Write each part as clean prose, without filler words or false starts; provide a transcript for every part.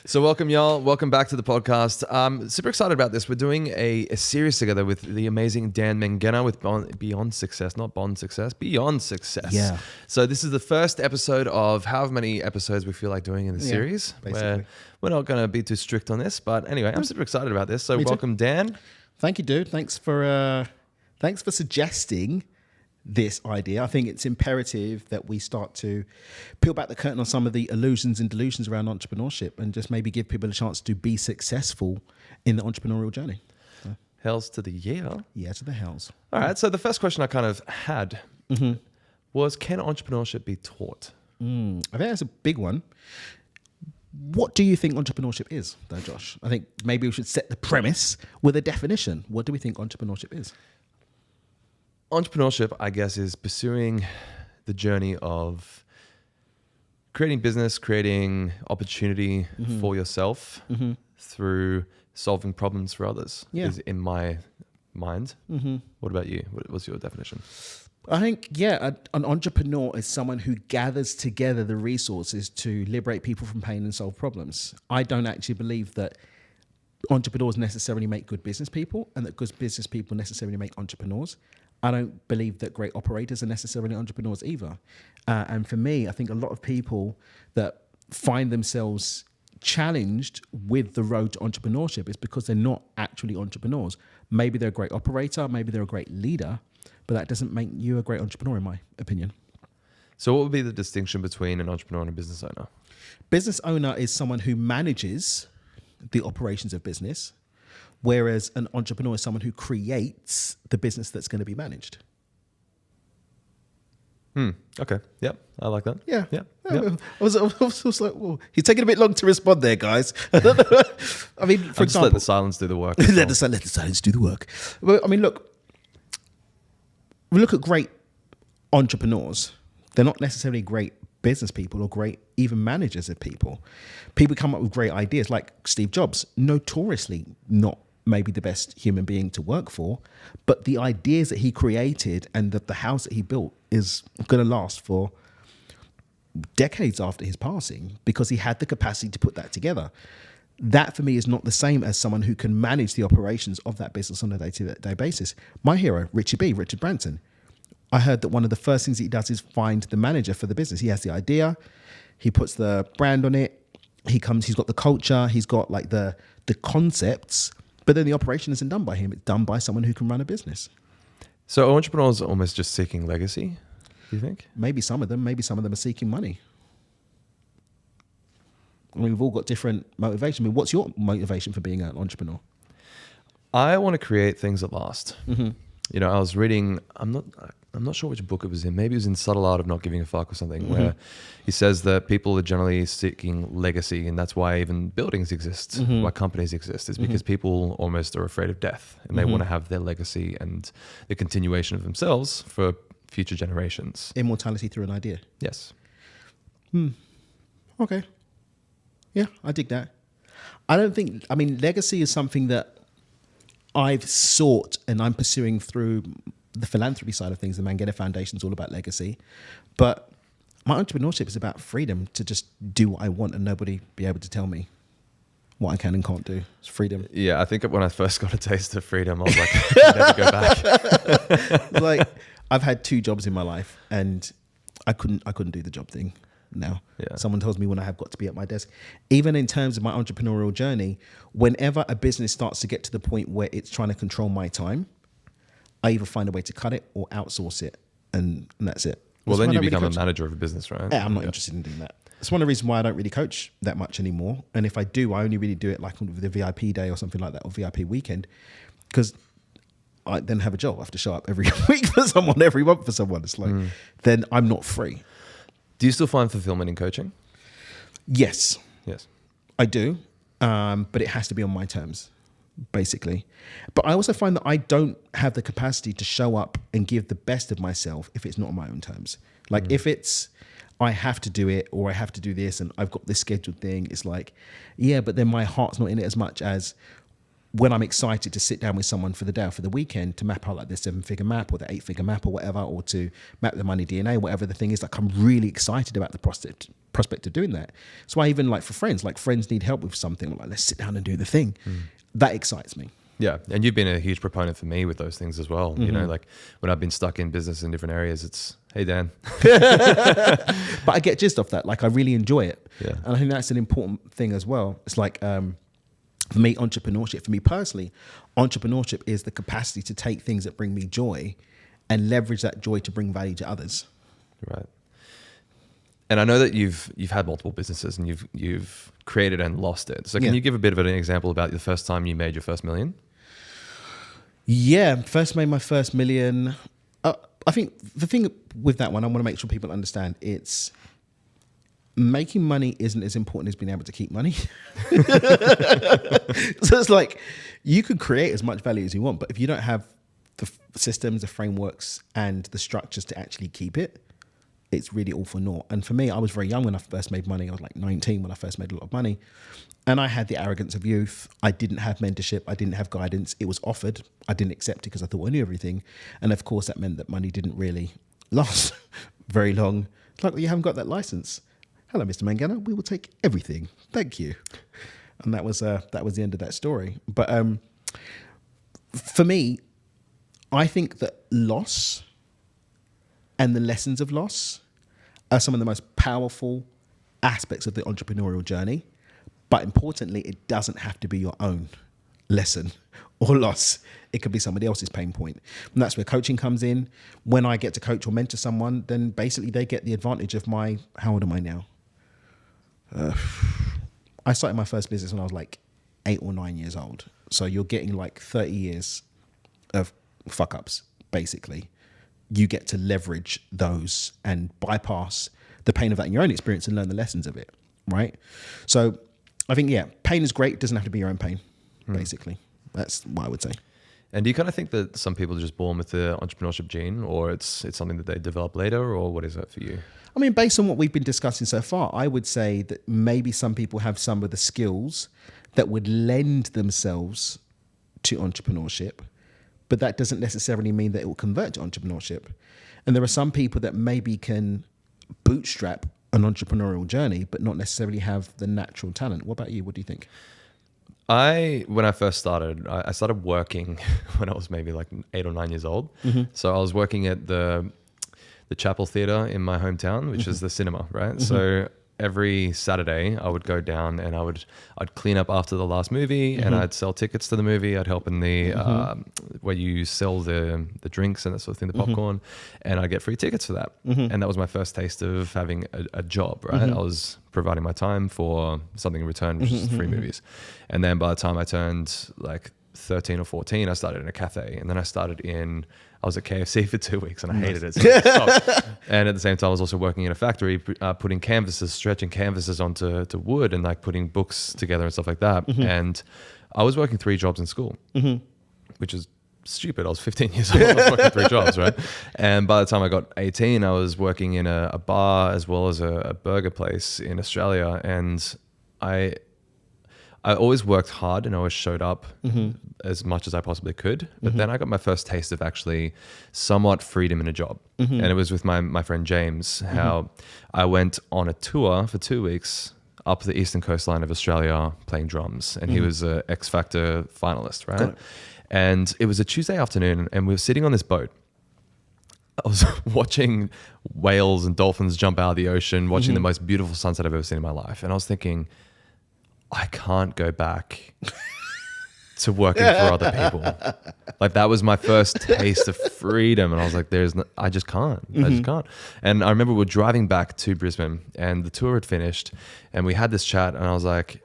So welcome, y'all. Welcome back to the podcast. Super excited about this. We're doing a series together with the amazing Dan Mangena with Beyond Success, not Bond Success, Beyond Success. Yeah. So this is the first episode of however many episodes we feel like doing in the series. Basically. We're not going to be too strict on this, but anyway, I'm super excited about this. So welcome, Dan. Thank you, dude. Thanks for suggesting this idea. I think it's imperative that we start to peel back the curtain on some of the illusions and delusions around entrepreneurship and just maybe give people a chance to be successful in the entrepreneurial journey. So, Hells to the yeah. yeah, to the hells. All right. So the first question I kind of had was, can entrepreneurship be taught? I think that's a big one. What do you think entrepreneurship is, though, Josh? I think maybe we should set the premise with a definition. What do we think entrepreneurship is? Entrepreneurship, I guess, is pursuing the journey of creating business, creating opportunity for yourself through solving problems for others, is in my mind. What about you? What's your definition? I think, an entrepreneur is someone who gathers together the resources to liberate people from pain and solve problems. I don't actually believe that entrepreneurs necessarily make good business people and that good business people necessarily make entrepreneurs. I don't believe that great operators are necessarily entrepreneurs either. And for me, I think a lot of people that find themselves challenged with the road to entrepreneurship is because they're not actually entrepreneurs. Maybe they're a great operator, maybe they're a great leader, but that doesn't make you a great entrepreneur, in my opinion. So what would be the distinction between an entrepreneur and a business owner? Business owner is someone who manages the operations of business, whereas an entrepreneur is someone who creates the business that's going to be managed. Okay. Yep. I like that. Yeah. Yep. I was like, whoa, he's taking a bit long to respond there, guys. I don't know. I mean, for Just example, let the silence do the work. let the silence do the work. Well, I mean, look, we look at great entrepreneurs. They're not necessarily great business people or great even managers of people. People come up with great ideas, like Steve Jobs, notoriously not maybe the best human being to work for, but the ideas that he created and the house that he built is going to last for decades after his passing because he had the capacity to put that together. That for me is not the same as someone who can manage the operations of that business on a day-to-day basis. My hero, Richard Branson, I heard that one of the first things he does is find the manager for the business. He has the idea, he puts the brand on it, he's got the culture, he's got like the concepts, but then the operation isn't done by him. It's done by someone who can run a business. So entrepreneurs are almost just seeking legacy, do you think? Maybe some of them are seeking money. I mean, we've all got different motivation. I mean, what's your motivation for being an entrepreneur? I want to create things that last. You know, I was reading, I'm not sure which book it was in. Maybe it was in Subtle Art of Not Giving a Fuck or something, where he says that people are generally seeking legacy, and that's why even buildings exist, why companies exist, is because people almost are afraid of death, and they want to have their legacy and the continuation of themselves for future generations. Immortality through an idea. Yes. Okay. Yeah, I dig that. I mean, legacy is something that I've sought and I'm pursuing through the philanthropy side of things. The Mangena Foundation is all about legacy. But my entrepreneurship is about freedom to just do what I want and nobody be able to tell me what I can and can't do. It's freedom. Yeah, I think when I first got a taste of freedom, I was like, I'll never go back. Like, I've had 2 jobs in my life and I couldn't do the job thing now. Yeah. Someone tells me when I have got to be at my desk. Even in terms of my entrepreneurial journey, whenever a business starts to get to the point where it's trying to control my time, I either find a way to cut it or outsource it, and that's it. Well, then you really become a manager of a business, right? Yeah, I'm not interested in doing that. It's one of the reasons why I don't really coach that much anymore. And if I do, I only really do it like with the VIP day or something like that, or VIP weekend, because I then have a job. I have to show up every week for someone, every month for someone. It's like, then I'm not free. Do you still find fulfillment in coaching? Yes, Yes. I do. But it has to be on my terms, basically. But I also find that I don't have the capacity to show up and give the best of myself if it's not on my own terms. Like if it's, I have to do it or I have to do this and I've got this scheduled thing, it's like, yeah, but then my heart's not in it as much as when I'm excited to sit down with someone for the day or for the weekend to map out like the 7-figure map or the 8-figure map or whatever, or to map the money DNA, whatever the thing is, like I'm really excited about the prospect of doing that. So I even like for friends, like friends need help with something, like let's sit down and do the thing. That excites me. Yeah, and you've been a huge proponent for me with those things as well. You know, like when I've been stuck in business in different areas, it's, hey, Dan. But I get gist off that. Like I really enjoy it. Yeah. And I think that's an important thing as well. It's like, for me, entrepreneurship, for me personally, entrepreneurship is the capacity to take things that bring me joy and leverage that joy to bring value to others. Right. And I know that you've had multiple businesses and you've created and lost it. So can you give a bit of an example about the first time you made your first million? Yeah, first made my first million. I think the thing with that one, I want to make sure people understand, it's making money isn't as important as being able to keep money. So it's like you could create as much value as you want, but if you don't have the systems, the frameworks, and the structures to actually keep it, it's really all for naught. And for me, I was very young when I first made money. I was like 19 when I first made a lot of money. And I had the arrogance of youth. I didn't have mentorship. I didn't have guidance. It was offered. I didn't accept it because I thought I knew everything. And of course, that meant that money didn't really last very long. It's like, well, you haven't got that license. Hello, Mr. Mangena. We will take everything. Thank you. And that was the end of that story. But for me, I think that loss and the lessons of loss are some of the most powerful aspects of the entrepreneurial journey. But importantly, it doesn't have to be your own lesson or loss. It could be somebody else's pain point. And that's where coaching comes in. When I get to coach or mentor someone, then basically they get the advantage of how old am I now? I started my first business when I was like 8 or 9 years old. So you're getting like 30 years of fuck ups, basically. You get to leverage those and bypass the pain of that in your own experience and learn the lessons of it, right? So I think, pain is great. It doesn't have to be your own pain, basically. That's what I would say. And do you kind of think that some people are just born with the entrepreneurship gene, or it's something that they develop later, or what is that for you? I mean, based on what we've been discussing so far, I would say that maybe some people have some of the skills that would lend themselves to entrepreneurship, but that doesn't necessarily mean that it will convert to entrepreneurship. And there are some people that maybe can bootstrap an entrepreneurial journey, but not necessarily have the natural talent. What about you? What do you think? When I first started, I started working when I was maybe like 8 or 9 years old. So I was working at the Chapel Theatre in my hometown, which is the cinema, right? So every Saturday I would go down and I'd clean up after the last movie and I'd sell tickets to the movie. I'd help in the where you sell the drinks and that sort of thing, the popcorn, and I'd get free tickets for that. And that was my first taste of having a job, right? I was providing my time for something in return, which is free movies. And then by the time I turned like 13 or 14, I started in a cafe, and then I was at KFC for 2 weeks and I hated it. So I stopped. And at the same time, I was also working in a factory, putting stretching canvases onto wood and like putting books together and stuff like that. And I was working 3 jobs in school, which is stupid. I was 15 years old. I was working 3 jobs, right? And by the time I got 18, I was working in a bar as well as a burger place in Australia. And I always worked hard and always showed up as much as I possibly could. But then I got my first taste of actually somewhat freedom in a job. And it was with my friend James, how I went on a tour for 2 weeks up the eastern coastline of Australia playing drums. And he was an X Factor finalist, right? And it was a Tuesday afternoon and we were sitting on this boat. I was watching whales and dolphins jump out of the ocean, watching the most beautiful sunset I've ever seen in my life. And I was thinking, I can't go back to working for other people. Like that was my first taste of freedom. And I was like, I just can't. I just can't. And I remember we were driving back to Brisbane and the tour had finished and we had this chat and I was like,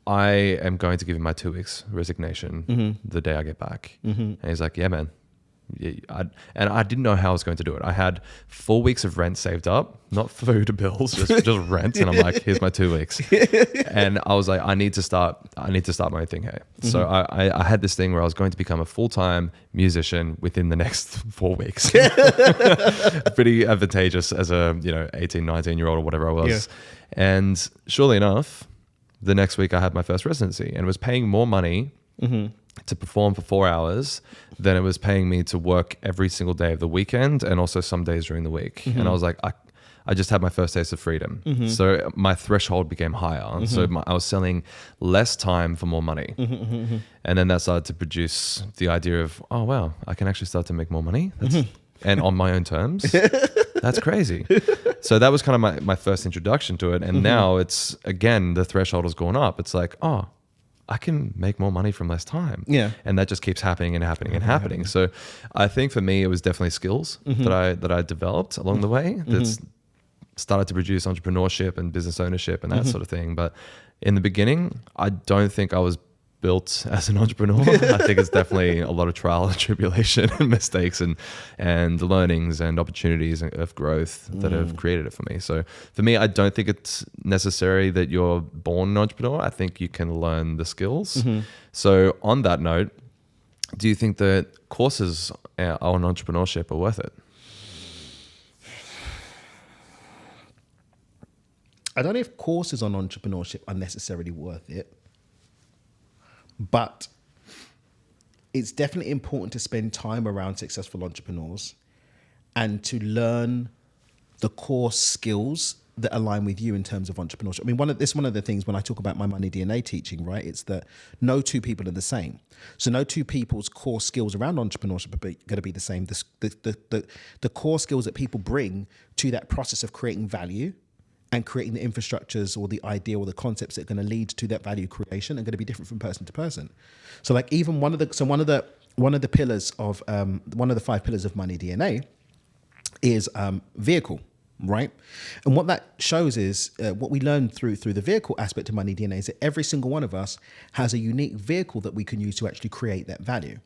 I am going to give him my 2 weeks resignation the day I get back. And he's like, yeah, man. And I didn't know how I was going to do it. I had 4 weeks of rent saved up, not food bills, just rent. And I'm like, here's my 2 weeks. And I was like, I need to start my own thing here. So I had this thing where I was going to become a full-time musician within the next 4 weeks. Pretty advantageous as a 18, 19-year-old or whatever I was. And surely enough, the next week I had my first residency and was paying more money to perform for 4 hours than it was paying me to work every single day of the weekend and also some days during the week. And I was like, I just had my first taste of freedom. So my threshold became higher. So I was selling less time for more money. And then that started to produce the idea of, oh, wow, I can actually start to make more money. And on my own terms. That's crazy. So that was kind of my first introduction to it. And now it's, again, the threshold has gone up. It's like, oh, I can make more money from less time. Yeah. And that just keeps happening and happening and happening. So I think for me, it was definitely skills that I developed along the way that's started to produce entrepreneurship and business ownership and that sort of thing. But in the beginning, I don't think I was built as an entrepreneur. I think it's definitely a lot of trial and tribulation and mistakes and learnings and opportunities of growth that have created it for me. So for me, I don't think it's necessary that you're born an entrepreneur. I think you can learn the skills. So on that note, do you think that courses on entrepreneurship are worth it? I don't know if courses on entrepreneurship are necessarily worth it, but it's definitely important to spend time around successful entrepreneurs and to learn the core skills that align with you in terms of entrepreneurship. I mean, one of the things when I talk about my Money DNA teaching, right? It's that no two people are the same. So no two people's core skills around entrepreneurship are going to be the same. The core skills that people bring to that process of creating value and creating the infrastructures or the idea or the concepts that are going to lead to that value creation are going to be different from person to person. So like even one of the pillars of one of the 5 pillars of Money DNA is vehicle, right? And what that shows is what we learn through the vehicle aspect of Money DNA is that every single one of us has a unique vehicle that we can use to actually create that value.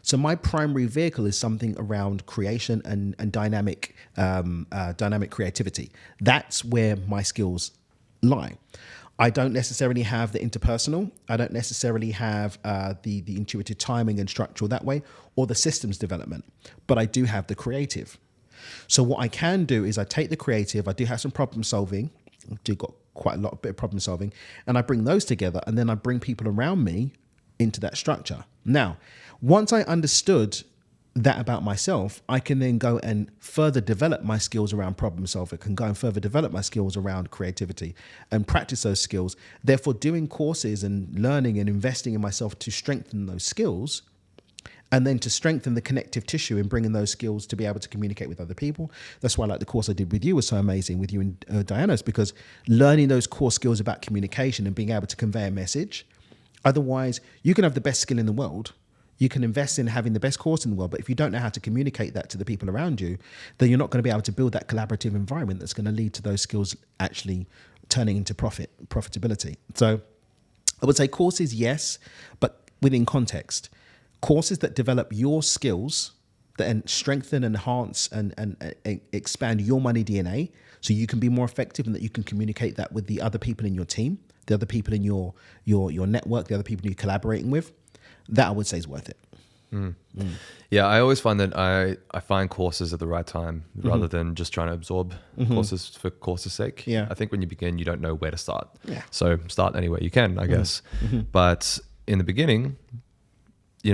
So my primary vehicle is something around creation and dynamic creativity. That's where my skills lie. I don't necessarily have the interpersonal. I don't necessarily have the intuitive timing and structural that way, or the systems development, but I do have the creative. So what I can do is I take the creative, I do have some problem solving, I do got quite a bit of problem solving, and I bring those together, and then I bring people around me into that structure. Now, once I understood that about myself, I can then go and further develop my skills around problem solving, can go and further develop my skills around creativity and practice those skills. Therefore, doing courses and learning and investing in myself to strengthen those skills, and then to strengthen the connective tissue and bringing those skills to be able to communicate with other people. That's why like the course I did with you was so amazing with you and Diana's, because learning those core skills about communication and being able to convey a message. Otherwise, you can have the best skill in the world. You can invest in having the best course in the world, but if you don't know how to communicate that to the people around you, then you're not going to be able to build that collaborative environment that's going to lead to those skills actually turning into profitability. So I would say courses, yes, but within context. Courses that develop your skills that strengthen, enhance, and expand your Money DNA so you can be more effective and that you can communicate that with the other people in your team, the other people in your network, the other people you're collaborating with, that I would say is worth it. Yeah, I always find that I find courses at the right time rather than just trying to absorb courses for courses' sake. Yeah. I think when you begin, you don't know where to start. Yeah. So start anywhere you can, I guess. But in the beginning,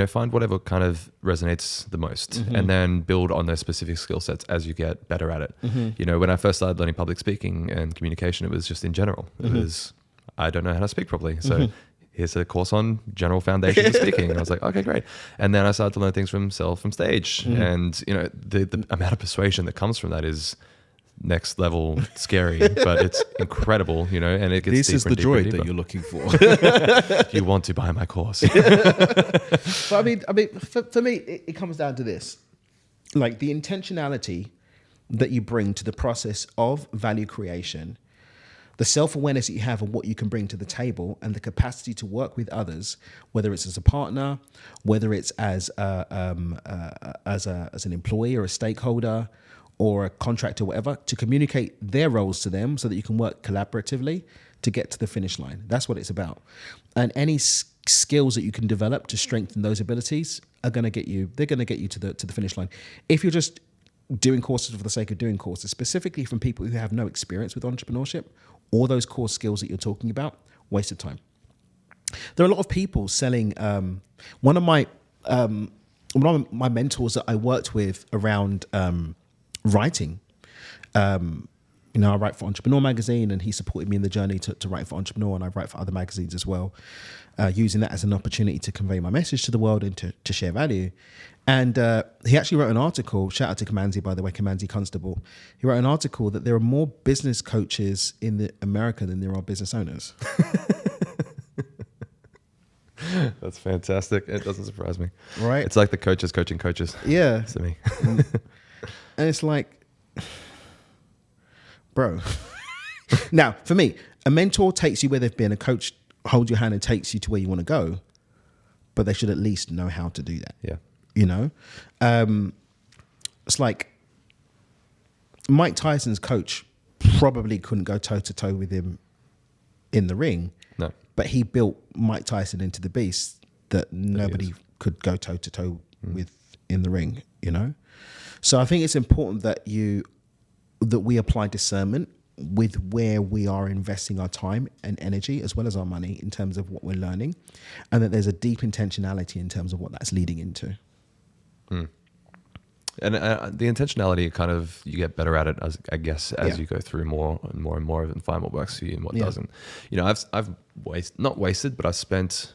find whatever kind of resonates the most and then build on those specific skill sets as you get better at it. When I first started learning public speaking and communication, it was just in general. It was, I don't know how to speak properly. So here's a course on general foundations of speaking. And I was like, okay, great. And then I started to learn things from stage. And, the amount of persuasion that comes from that is next level scary, but it's incredible, and it gets this deeper is the and deeper joy and deeper. that you're looking for. You want to buy my course. But I mean, for me, it comes down to this, like the intentionality that you bring to the process of value creation, the self-awareness that you have of what you can bring to the table, and the capacity to work with others, whether it's as a partner, whether it's as an employee or a stakeholder or a contractor, whatever, to communicate their roles to them so that you can work collaboratively to get to the finish line. That's what it's about. And any skills that you can develop to strengthen those abilities are going to get you to the finish line. If you're just doing courses for the sake of doing courses, specifically from people who have no experience with entrepreneurship or those core skills that you're talking about, waste of time. There are a lot of people selling. One of my mentors that I worked with around writing. I write for Entrepreneur magazine, and he supported me in the journey to write for Entrepreneur, and I write for other magazines as well, using that as an opportunity to convey my message to the world and to share value. And he actually wrote an article, shout out to Kamanzi, by the way, Kamanzi Constable. He wrote an article that there are more business coaches in America than there are business owners. That's fantastic. It doesn't surprise me. Right. It's like the coaches coaching coaches. Yeah. To me. And it's like, bro. Now, for me, a mentor takes you where they've been. A coach holds your hand and takes you to where you want to go. But they should at least know how to do that. Yeah. It's like Mike Tyson's coach probably couldn't go toe-to-toe with him in the ring. No. But he built Mike Tyson into the beast that nobody could go toe-to-toe with in the ring, So I think it's important that we apply discernment with where we are investing our time and energy as well as our money in terms of what we're learning, and that there's a deep intentionality in terms of what that's leading into. And the intentionality, kind of, you get better at it, as you go through more and more of it and find what works for you and what doesn't. I've not wasted, but I've spent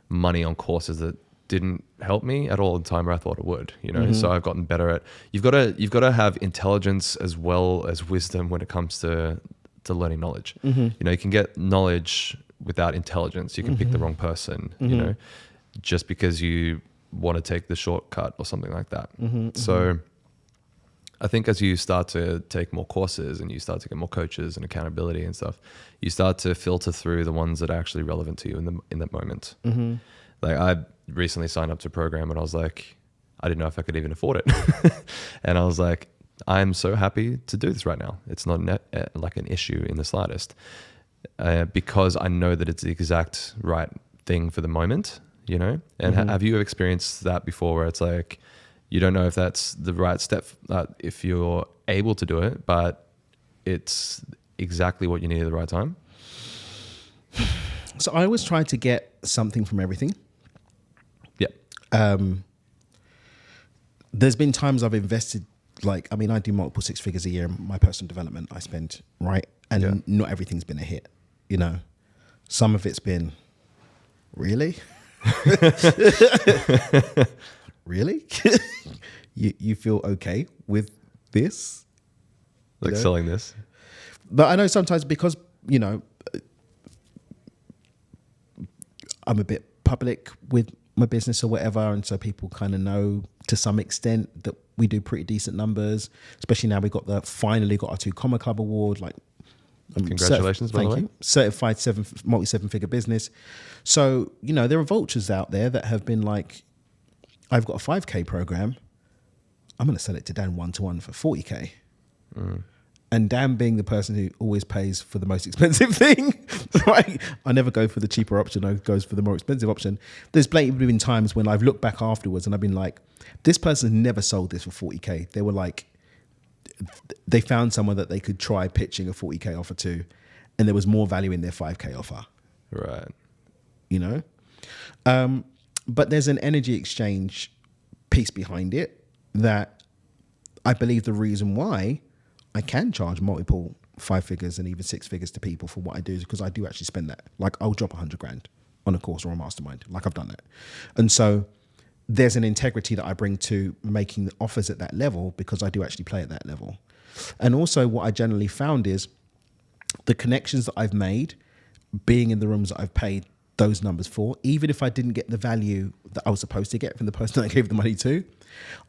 money on courses that didn't help me at all in the time where I thought it would. So I've gotten better at. You've got to have intelligence as well as wisdom when it comes to learning knowledge. You can get knowledge without intelligence. You can pick the wrong person. Just because you want to take the shortcut or something like that. So I think as you start to take more courses and you start to get more coaches and accountability and stuff, you start to filter through the ones that are actually relevant to you in that moment. Like, I recently signed up to a program and I was like, I didn't know if I could even afford it. And I was like, I'm so happy to do this right now. It's not like an issue in the slightest, because I know that it's the exact right thing for the moment. And have you experienced that before, where it's like, you don't know if that's the right step, if you're able to do it, but it's exactly what you need at the right time? So I always try to get something from everything. Yeah. There's been times I've invested, I do multiple six figures a year in my personal development I spend, right? And not everything's been a hit, Some of it's been, really? Really? you feel okay with this? Like selling this? But I know sometimes because, I'm a bit public with my business or whatever, and so people kind of know to some extent that we do pretty decent numbers, especially now we finally got our 2 Comma Club award, congratulations, by the way. Certified multi-7-figure business. So, there are vultures out there that have been like, I've got a 5K program, I'm going to sell it to Dan 1-to-1 for 40K. And Dan, being the person who always pays for the most expensive thing, right? I never go for the cheaper option, I goes for the more expensive option. There's blatantly been times when I've looked back afterwards and I've been like, this person never sold this for 40K. They were like, they found someone that they could try pitching a 40K offer to, and there was more value in their 5K offer. Right. But there's an energy exchange piece behind it that I believe the reason why I can charge multiple 5 figures and even 6 figures to people for what I do is because I do actually spend that. Like, I'll drop 100 grand on a course or a mastermind. Like, I've done that. And so there's an integrity that I bring to making the offers at that level because I do actually play at that level. And also what I generally found is the connections that I've made, being in the rooms that I've paid those numbers for, even if I didn't get the value that I was supposed to get from the person that I gave the money to,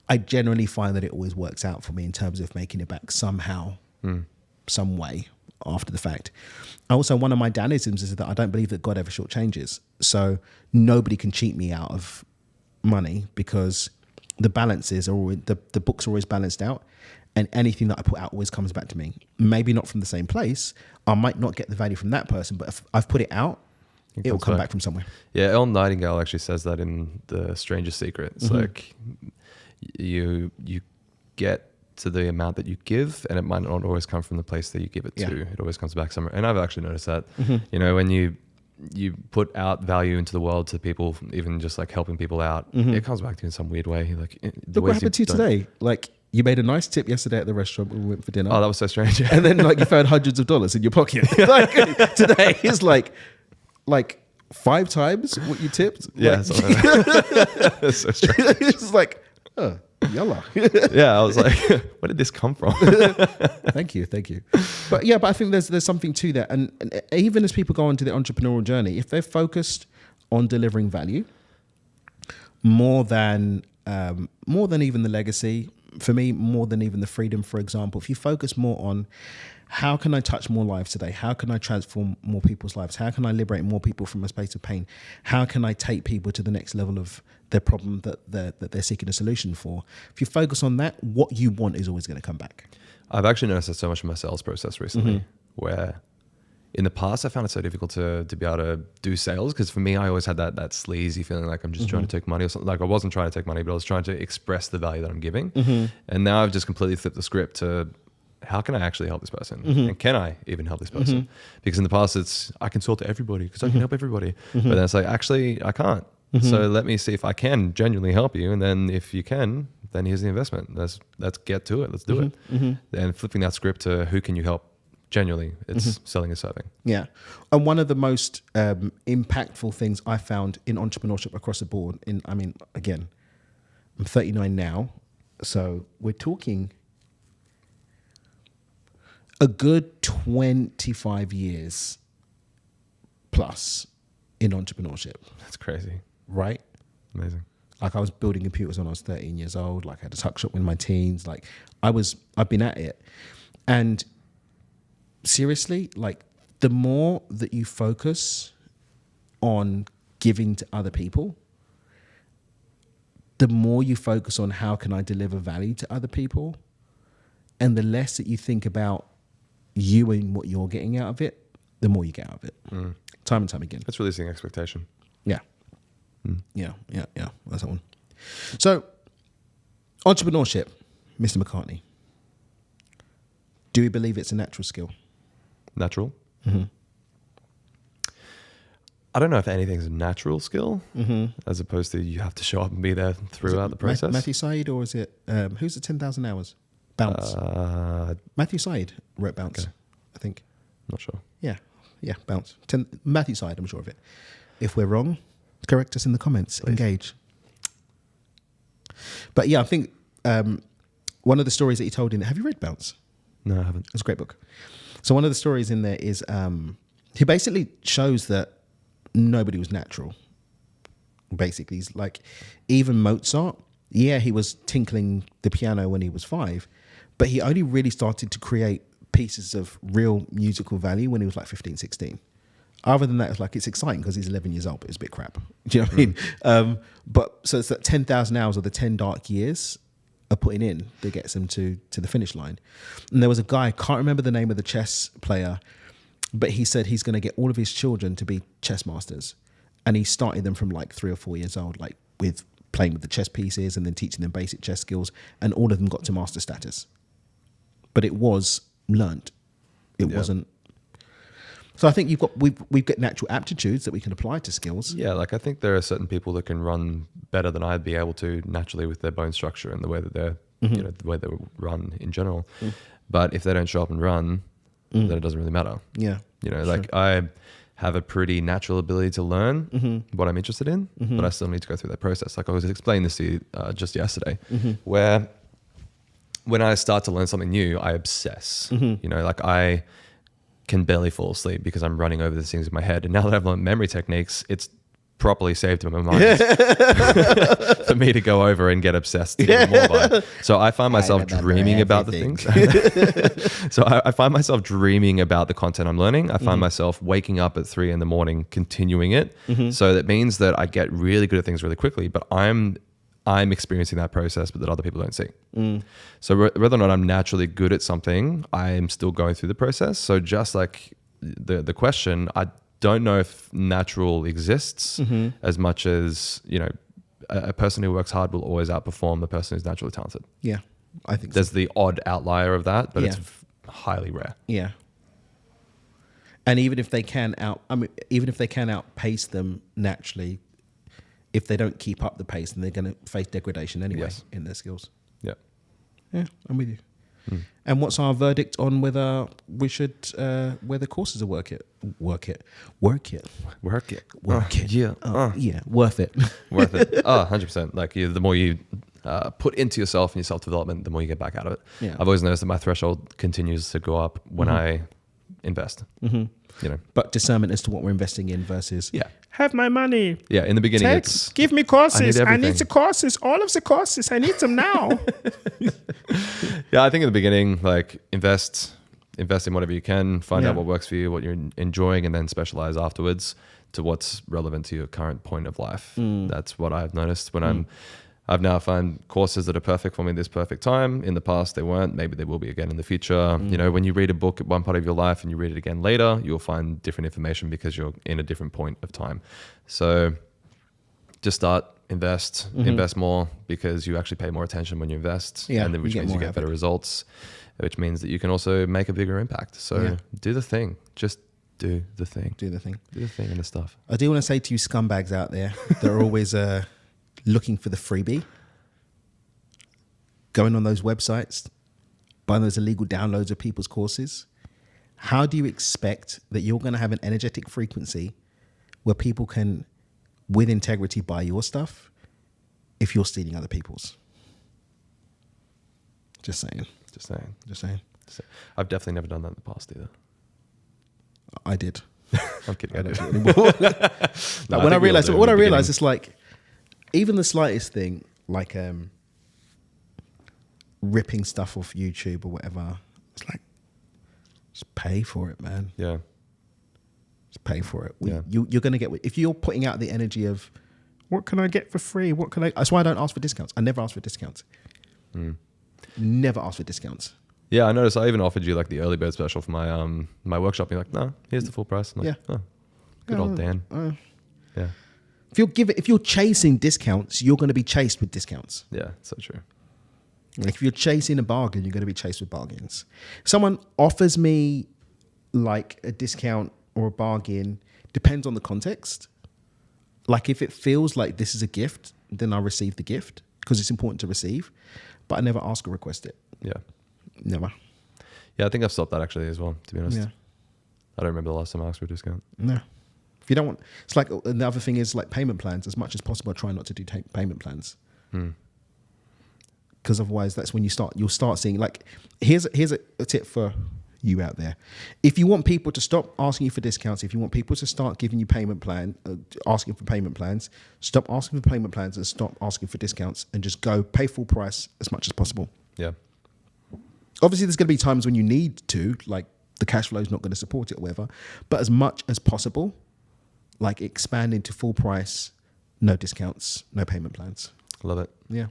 I generally find that it always works out for me in terms of making it back somehow, some way after the fact. Also, one of my Danisms is that I don't believe that God ever shortchanges. So nobody can cheat me out of money because the balances are always, the books are always balanced out, and anything that I put out always comes back to me. Maybe not from the same place. I might not get the value from that person, but if I've put it out, it'll come back from somewhere. Yeah, Ellen Nightingale actually says that in The Stranger's Secret. It's like you get to the amount that you give, and it might not always come from the place that you give it to. It always comes back somewhere. And I've actually noticed that, when you put out value into the world to people, even just like helping people out, it comes back to you in some weird way. Like, Look what happened to you today. Like, you made a nice tip yesterday at the restaurant when we went for dinner. Oh, that was so strange. And then like you found hundreds of dollars in your pocket. Like today is like 5 times what you tipped. Yeah, like, that's so strange. It's like, oh, yalla. Yeah, I was like, where did this come from? Thank you. But yeah, but I think there's something to that. And even as people go onto the entrepreneurial journey, if they're focused on delivering value more than even the legacy, for me, more than even the freedom, for example, if you focus more on how can I touch more lives today? How can I transform more people's lives? How can I liberate more people from a space of pain? How can I take people to the next level of their problem that they're seeking a solution for? If you focus on that, what you want is always going to come back. I've actually noticed that so much in my sales process recently, where in the past I found it so difficult to be able to do sales, because for me, I always had that sleazy feeling like I'm just trying to take money or something. Like I wasn't trying to take money, but I was trying to express the value that I'm giving. And now I've just completely flipped the script to how can I actually help this person? And can I even help this person? Because in the past I can sort to everybody because I can help everybody. But then it's like, actually I can't. So let me see if I can genuinely help you. And then if you can, then here's the investment. Let's get to it. Let's do it. And flipping that script to who can you help? Genuinely, it's selling and serving. Yeah. And one of the most impactful things I found in entrepreneurship across the board, again, I'm 39 now, so we're talking a good 25 years plus in entrepreneurship. That's crazy. Right? Amazing. Like I was building computers when I was 13 years old. Like I had a tuck shop in my teens. Like I've been at it. And seriously, like the more that you focus on giving to other people, the more you focus on how can I deliver value to other people, and the less that you think about you and what you're getting out of it, the more you get out of it. Time and time again. That's releasing expectation. Yeah. Yeah. That's that one. So, entrepreneurship, Mr. McCartney. Do we believe it's a natural skill? Natural? I don't know if anything's a natural skill, as opposed to you have to show up and be there throughout the process. Matthew Said, or is it, who's the 10,000 hours? Bounce. Matthew Said wrote Bounce, I think. Not sure. Yeah, Bounce. Matthew Said, I'm sure of it. If we're wrong, correct us in the comments. Please. Engage. But yeah, I think one of the stories that he told in it, have you read Bounce? No, I haven't. It's a great book. So one of the stories in there is he basically shows that nobody was natural. Basically, he's like, even Mozart, he was tinkling the piano when he was 5, but he only really started to create pieces of real musical value when he was like 15, 16. Other than that, it's like, it's exciting because he's 11 years old, but it's a bit crap. Do you know what I mean? But so it's that 10,000 hours, or the 10 dark years are putting in that gets him to the finish line. And there was a guy, I can't remember the name of the chess player, but he said he's going to get all of his children to be chess masters. And he started them from like 3 or 4 years old, like with playing with the chess pieces and then teaching them basic chess skills. And all of them got to master status. But it was learnt. It wasn't. So I think we've got natural aptitudes that we can apply to skills. Yeah, like I think there are certain people that can run better than I'd be able to naturally with their bone structure and the way that they're, the way they run in general. But if they don't show up and run, then it doesn't really matter. Yeah. Like I have a pretty natural ability to learn what I'm interested in, but I still need to go through that process. Like I was explaining this to you just yesterday, where when I start to learn something new, I obsess. Like I can barely fall asleep because I'm running over the things in my head. And now that I've learned memory techniques, it's properly saved in my mind for me to go over and get obsessed even more by it. So I find myself dreaming about the things. So I find myself dreaming about the content I'm learning. I find myself waking up at 3 a.m, continuing it. So that means that I get really good at things really quickly, but I'm experiencing that process, but that other people don't see. So whether or not I'm naturally good at something, I am still going through the process. So just like the question, I don't know if natural exists as much as, a person who works hard will always outperform the person who's naturally talented. Yeah, I think there's the odd outlier of that, but it's highly rare. Yeah. And even if they can outpace them naturally, if they don't keep up the pace, then they're going to face degradation anyway in their skills. Yeah. Yeah, I'm with you. And what's our verdict on whether we should, whether courses are worth it? Work it. Yeah. Yeah, worth it. Worth it. 100%. Like the more you put into yourself and your self-development, the more you get back out of it. Yeah. I've always noticed that my threshold continues to go up when I invest. You know, But discernment as to what we're investing in versus yeah, have my money. yeah. In the beginning, Give me courses. I need the courses. All of the courses. I need them now. yeah. I think in the beginning, like invest in whatever you can, find out what works for you, what you're enjoying, and then specialize afterwards to what's relevant to your current point of life. That's what I've noticed when I've now found courses that are perfect for me this perfect time. In the past, they weren't. Maybe they will be again in the future. You know, when you read a book at one part of your life and you read it again later, you'll find different information because you're in a different point of time. So just start, invest more because you actually pay more attention when you invest. Yeah, and then which means you get better results, which means that you can also make a bigger impact. So do the thing. Just do the thing. Do the thing. Do the thing and the stuff. I do want to say to you scumbags out there, they're always looking for the freebie, going on those websites, buying those illegal downloads of people's courses. How do you expect that you're going to have an energetic frequency where people can, with integrity, buy your stuff if you're stealing other people's? Just saying. I've definitely never done that in the past either. I did. I'm kidding. I don't did. do it anymore. When I realized it's like, even the slightest thing, like ripping stuff off YouTube or whatever, it's like, just pay for it, man. Yeah. Just pay for it. You're going to get, if you're putting out the energy of, what can I get for free? What can I, that's why I don't ask for discounts. I never ask for discounts. Never ask for discounts. Yeah, I noticed I even offered you like the early bird special for my my workshop. You're like, no, here's the full price. I'm like, good old Dan. Yeah. If you're chasing discounts, you're going to be chased with discounts. Yeah, so true. Like if you're chasing a bargain, you're going to be chased with bargains. Someone offers me like a discount or a bargain, depends on the context. Like if it feels like this is a gift, then I'll receive the gift because it's important to receive, but I never ask or request it. Yeah. Never. Yeah, I think I've stopped that actually as well, to be honest. Yeah. I don't remember the last time I asked for a discount. No. If you don't want, it's like another thing is like payment plans. As much as possible, I try not to do payment plans. Because otherwise, that's when you'll start seeing like, here's a tip for you out there. If you want people to stop asking you for discounts, if you want people to start giving you asking for payment plans, stop asking for payment plans and stop asking for discounts and just go pay full price as much as possible. Yeah. Obviously, there's going to be times when you need to, like the cash flow is not going to support it or whatever, but as much as possible, like expand into full price, no discounts, no payment plans. Love it. Yeah.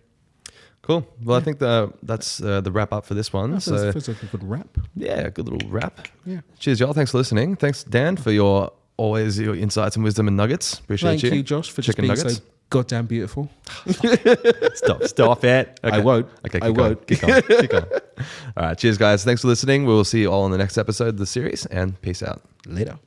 Cool. Well, I think that's the wrap up for this one. So feels like a good wrap. Yeah, a good little wrap. Yeah. Cheers, y'all. Thanks for listening. Thanks, Dan, for your insights and wisdom and nuggets. Appreciate you. Thank you, Josh, for just Chicken being nuggets. so goddamn beautiful. Stop it. Okay. I won't. Okay, I won't. Keep going. All right. Cheers, guys. Thanks for listening. We will see you all in the next episode of the series, and peace out. Later.